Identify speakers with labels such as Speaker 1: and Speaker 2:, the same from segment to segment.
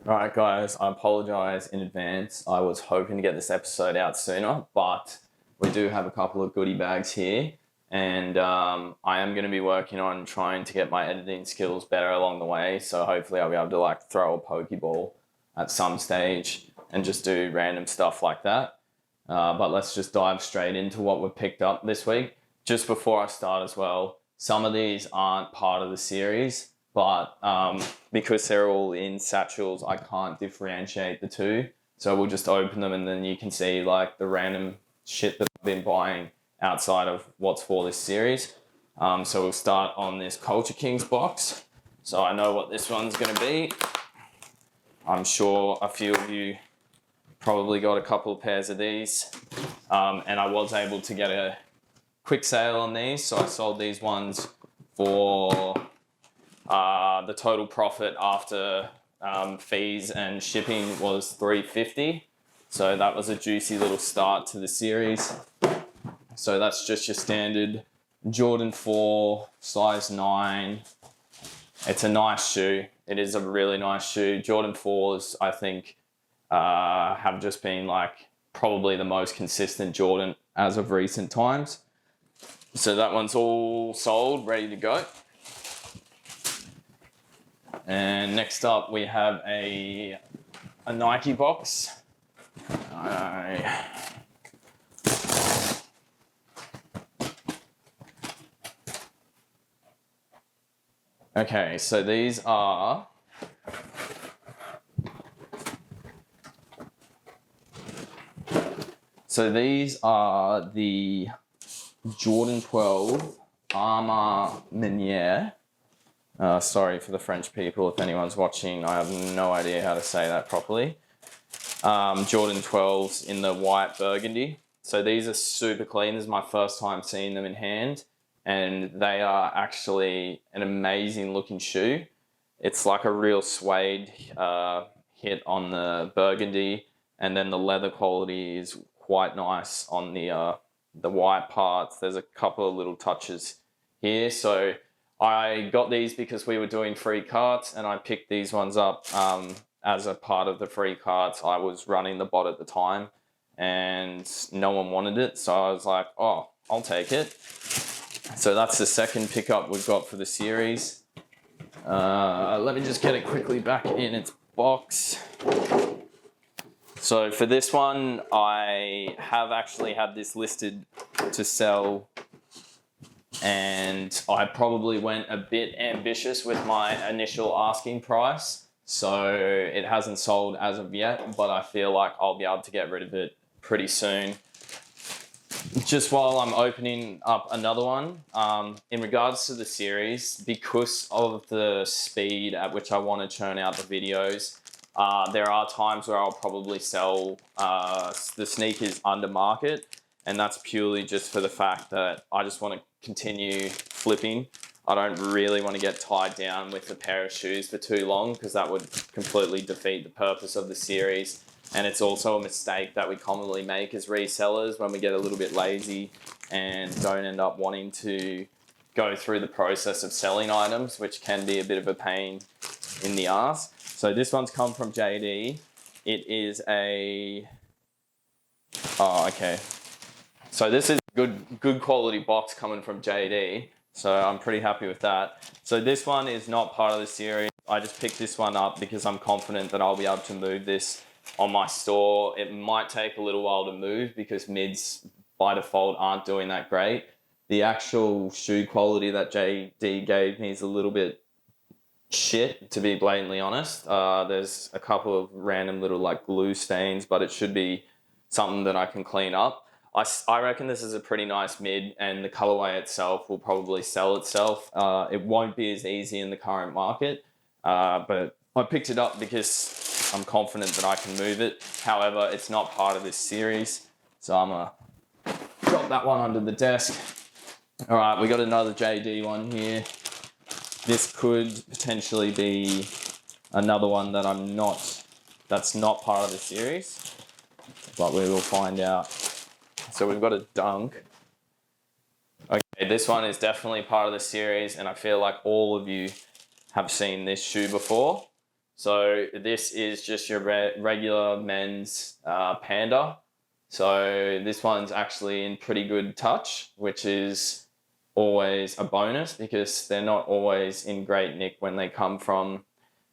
Speaker 1: Alright guys, I apologise in advance. I was hoping to get this episode out sooner, but we do have a couple of goodie bags here, and I am going to be working on trying to get my editing skills better along the way, so hopefully I'll be able to throw a Pokeball at some stage and just do random stuff like that. But let's just dive straight into what we've picked up this week. Just before I start as well, some of these aren't part of the series, but because they're all in satchels, I can't differentiate the two. So we'll just open them and then you can see the random shit that I've been buying outside of what's for this series. So we'll start on this Culture Kings box. So I know what this one's going to be. I'm sure a few of you probably got a couple of pairs of these. And I was able to get a quick sale on these. So I sold these ones for the total profit after fees and shipping was $3.50. So that was a juicy little start to the series. So that's just your standard Jordan 4, size 9. It's a nice shoe. It is a really nice shoe. Jordan 4s, I think, have just been probably the most consistent Jordan as of recent times. So that one's all sold, ready to go. And next up we have a Nike box. Okay, so these are the Jordan 12 A Ma Maniére. Sorry for the French people if anyone's watching. I have no idea how to say that properly. Jordan 12s in the white burgundy. So these are super clean. This is my first time seeing them in hand. And they are actually an amazing looking shoe. It's like a real suede hit on the burgundy. And then the leather quality is quite nice on the white parts. There's a couple of little touches here. So I got these because we were doing free carts and I picked these ones up as a part of the free carts. I was running the bot at the time and no one wanted it. So I was like, oh, I'll take it. So that's the second pickup we've got for the series. Let me just get it quickly back in its box. So for this one, I have actually had this listed to sell, and I probably went a bit ambitious with my initial asking price. So it hasn't sold as of yet, but I feel like I'll be able to get rid of it pretty soon. Just while I'm opening up another one, in regards to the series, because of the speed at which I want to churn out the videos, there are times where I'll probably sell the sneakers under market, and that's purely just for the fact that I just want to continue flipping. I don't really want to get tied down with a pair of shoes for too long because that would completely defeat the purpose of the series. And it's also a mistake that we commonly make as resellers when we get a little bit lazy and don't end up wanting to go through the process of selling items, which can be a bit of a pain in the ass. So this one's come from JD. It is a... Oh, okay. So this is a good quality box coming from JD. So I'm pretty happy with that. So this one is not part of the series. I just picked this one up because I'm confident that I'll be able to move this on my store. It might take a little while to move because mids by default aren't doing that great. The actual shoe quality that JD gave me is a little bit shit, to be blatantly honest. There's a couple of random little glue stains, but it should be something that I can clean up. I reckon this is a pretty nice mid, and the colorway itself will probably sell itself. It won't be as easy in the current market, but I picked it up because I'm confident that I can move it. However, it's not part of this series, so I'm going to drop that one under the desk. All right, we got another JD one here. This could potentially be another one that that's not part of the series, but we will find out. So we've got a Dunk. Okay, this one is definitely part of the series, and I feel like all of you have seen this shoe before. So this is just your regular men's Panda. So this one's actually in pretty good touch, which is always a bonus because they're not always in great nick when they come from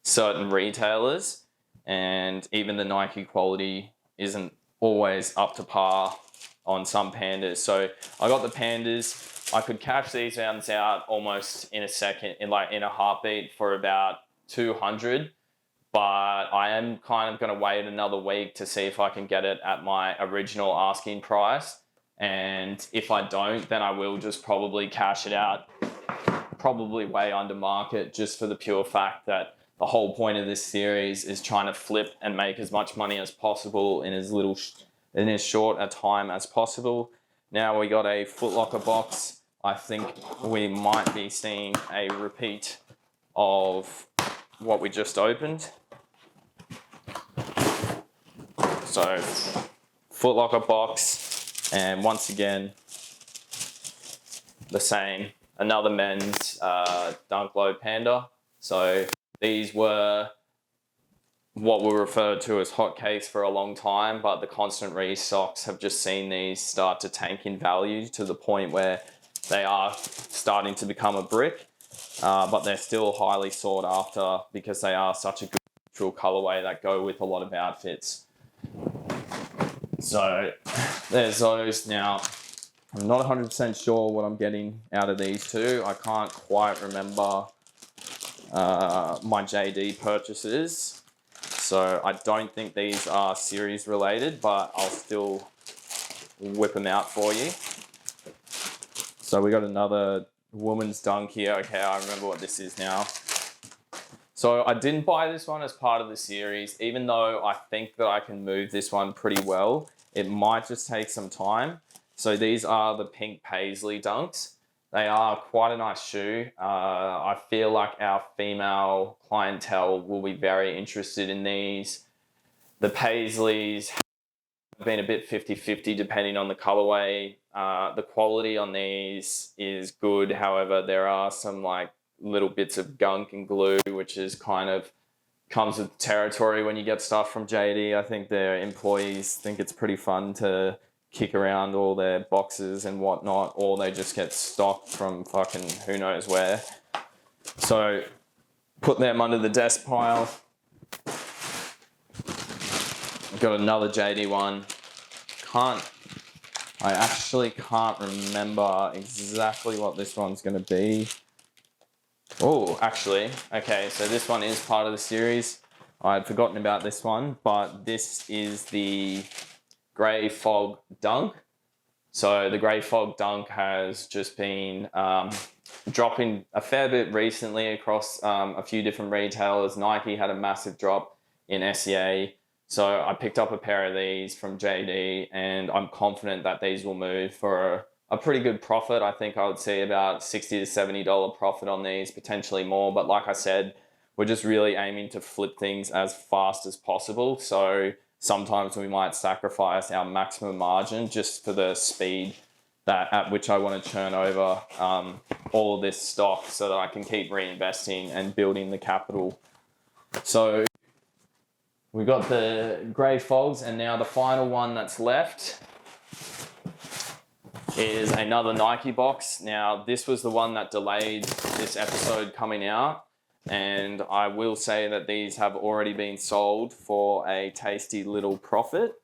Speaker 1: certain retailers, and even the Nike quality isn't always up to par on some Pandas. So I got the Pandas. I could cash these ones out almost in a second, in a heartbeat for about 200. But I am kind of going to wait another week to see if I can get it at my original asking price. And if I don't, then I will just probably cash it out, probably way under market, just for the pure fact that the whole point of this series is trying to flip and make as much money as possible in as short a time as possible. Now we got a Foot Locker box. I think we might be seeing a repeat of what we just opened. So Foot Locker box, and once again the same, another men's Dunk Low Panda. So these were what were referred to as hotcakes for a long time, but the constant restocks have just seen these start to tank in value to the point where they are starting to become a brick, but they're still highly sought after because they are such a good neutral colorway that go with a lot of outfits. So there's those. Now, I'm not 100% sure what I'm getting out of these two. I can't quite remember my JD purchases. So I don't think these are series related, but I'll still whip them out for you. So we got another woman's dunk here. Okay, I remember what this is now. So I didn't buy this one as part of the series, even though I think that I can move this one pretty well. It might just take some time. So these are the pink Paisley dunks. They are quite a nice shoe. I feel like our female clientele will be very interested in these. The Paisleys have been a bit 50-50 depending on the colorway. The quality on these is good. However, there are some like little bits of gunk and glue, which is kind of comes with the territory when you get stuff from JD. I think their employees think it's pretty fun to kick around all their boxes and whatnot, or they just get stocked from fucking who knows where. So put them under the desk pile. Got another JD one. I actually can't remember exactly what this one's going to be. Oh, actually, okay, so this one is part of the series. I had forgotten about this one, but this is the Grey Fog Dunk. So the Grey Fog Dunk has just been dropping a fair bit recently across a few different retailers. Nike had a massive drop in SEA. So I picked up a pair of these from JD, and I'm confident that these will move for a pretty good profit. I think I would see about $60 to $70 profit on these, potentially more. But like I said, we're just really aiming to flip things as fast as possible. So sometimes we might sacrifice our maximum margin just for the speed at which I want to churn over all of this stock so that I can keep reinvesting and building the capital. So we got the Grey Fogs, and now the final one that's left is another Nike box. Now, this was the one that delayed this episode coming out, and I will say that these have already been sold for a tasty little profit.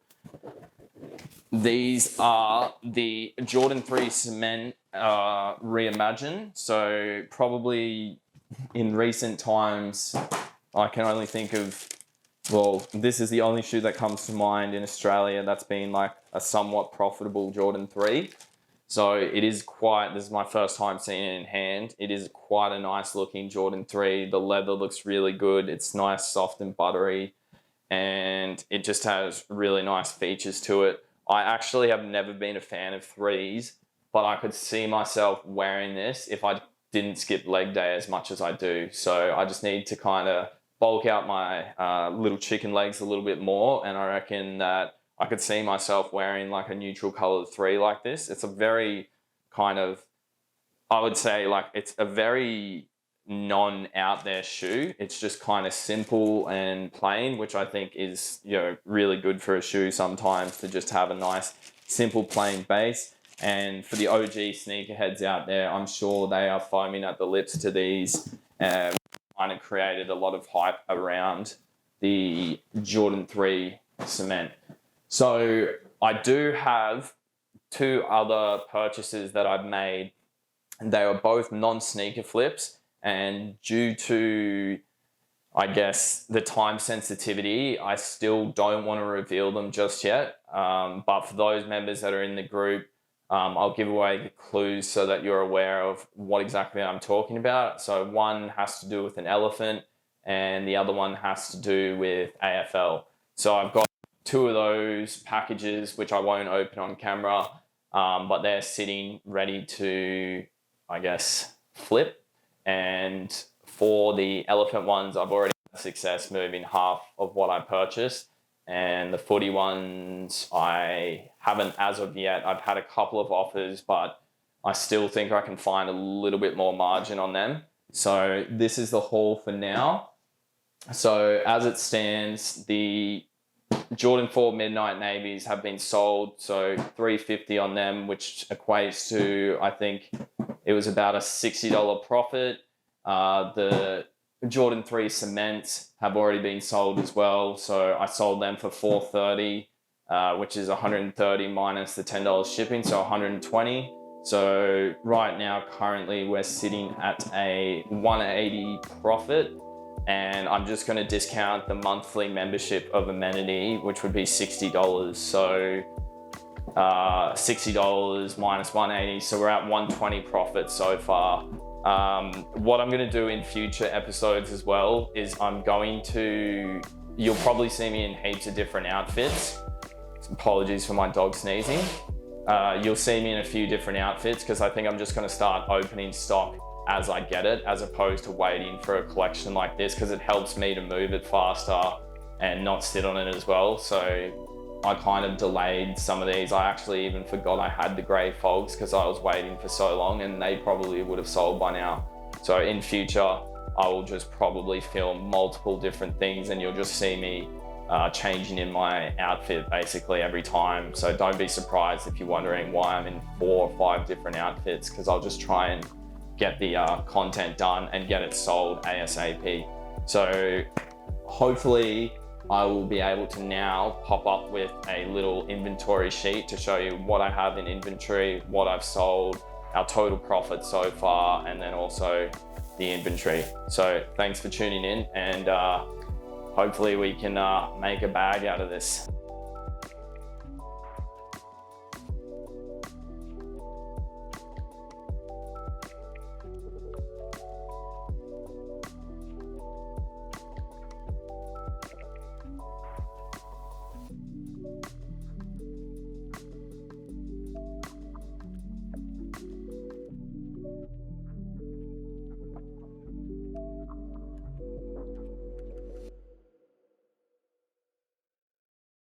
Speaker 1: These are the Jordan 3 Cement Reimagined. So probably in recent times, I can only think of, well, this is the only shoe that comes to mind in Australia that's been like a somewhat profitable Jordan 3. So it is this is my first time seeing it in hand. It is quite a nice looking Jordan 3. The leather looks really good. It's nice, soft and buttery, and it just has really nice features to it. I actually have never been a fan of 3s, but I could see myself wearing this if I didn't skip leg day as much as I do. So I just need to kind of bulk out my little chicken legs a little bit more, and I reckon that I could see myself wearing like a neutral colored 3 like this. It's a very kind of, I would say like it's a very non-out there shoe. It's just kind of simple and plain, which I think is, you know, really good for a shoe sometimes, to just have a nice simple plain base. And for the OG sneakerheads out there, I'm sure they are foaming at the lips to these. Kind of created a lot of hype around the Jordan 3 cement. So I do have 2 other purchases that I've made, and they were both non-sneaker flips. And due to, I guess, the time sensitivity, I still don't want to reveal them just yet. But for those members that are in the group, I'll give away the clues so that you're aware of what exactly I'm talking about. So one has to do with an elephant, and the other one has to do with AFL. So I've got 2 of those packages, which I won't open on camera, but they're sitting ready to, I guess, flip. And for the elephant ones, I've already had success moving half of what I purchased. And the footy ones, I haven't as of yet. I've had a couple of offers, but I still think I can find a little bit more margin on them. So this is the haul for now. So as it stands, the Jordan 4 Midnight Navies have been sold. So $350 on them, which equates to, I think it was about a $60 profit. The Jordan 3 cements have already been sold as well. So I sold them for $430, which is $130 minus the $10 shipping, so $120. So right now, currently, we're sitting at a $180 profit. And I'm just going to discount the monthly membership of Amenity, which would be $60. So $60 minus $180. So we're at $120 profit so far. What I'm going to do in future episodes as well is you'll probably see me in heaps of different outfits. Apologies for my dog sneezing. You'll see me in a few different outfits, because I think I'm just going to start opening stock as I get it, as opposed to waiting for a collection like this, because it helps me to move it faster and not sit on it as well. So I kind of delayed some of these. I actually even forgot I had the grey fogs because I was waiting for so long, and they probably would have sold by now. So in future, I will just probably film multiple different things, and you'll just see me changing in my outfit basically every time. So don't be surprised if you're wondering why I'm in 4 or 5 different outfits, because I'll just try and get the content done and get it sold ASAP. So hopefully I will be able to now pop up with a little inventory sheet to show you what I have in inventory, what I've sold, our total profit so far, and then also the inventory. So thanks for tuning in, and hopefully we can make a bag out of this.